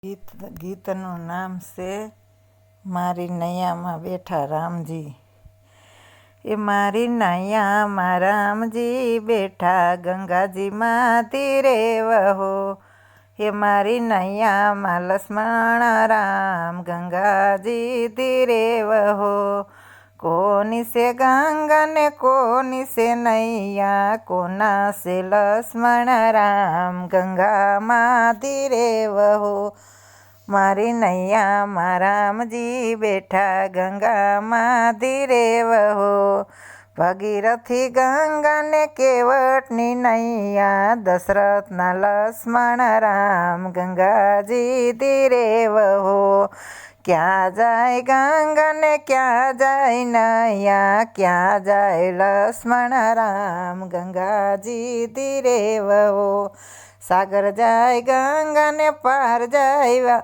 ગીતનું નામ છે મારી નૈયામાં બેઠા રામજી। એ મારી નૈયામાં રામજી બેઠા ગંગાજીમાં તીરે વહો। એ મારી નૈયામાં લક્ષ્મણ રામ ગંગાજી તીરે વહો। કોની છે ગંગા ને કોની છે નૈયા, કોના છે લક્ષ્મણ રામ ગંગામાં તીરે વહો। મારી નૈયામાં રામજી બેઠા ગંગામાં તીરે વહો। ભગીરથી ગંગાને કેવટની નૈયા, દશરથના લક્ષ્મણ રામ ગંગાજી તીરે વહો। ક્યાં જાય ગંગા ને ક્યાં જાય નૈયા, ક્યાં જાય લક્ષ્મણ રામ ગંગાજી તીરે વહો। સાગર જાય ગંગા ને પાર જાય,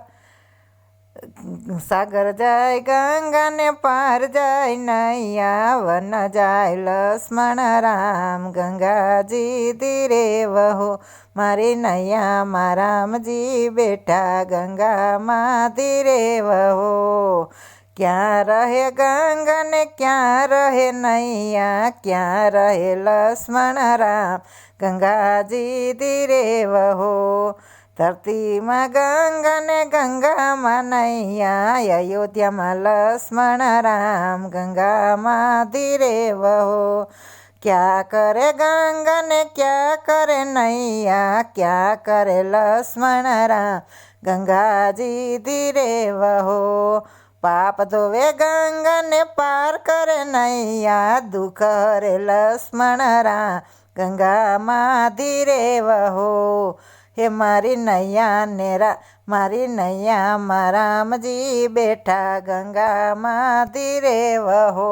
સાગર જાય ગંગા ને પાર જાય નૈયા, વન જાય લક્ષ્મણ રામ ગંગાજી તીરે વહો। મારી નૈયામાં રામજી બેઠા ગંગામાં તીરે વહો। ક્યાં રહે ગંગા ને ક્યાં રહે નૈયા, ક્યાં રહે લક્ષ્મણ રામ ગંગાજી તીરે વહો। ધરતીમાં ગંગા ને ગંગામાં નૈયા, અયોધ્યામાં લક્ષ્મણ રામ ગંગામાં તીરે વહો। ક્યાં કરે ગંગા ને ક્યાં કરે નૈયા, ક્યાં કરે લક્ષ્મણ રામ ગંગાજી તીરે વહો। પાપ ધોવે ગંગા ને પાર કરે નૈયા, દુઃખ હરે લક્ષ્મણ રામ ગંગામાં તીરે વહો। હે મારી નૈયા ને મારી નૈયામાં રામજી બેઠા ગંગામાં તીરે વહો।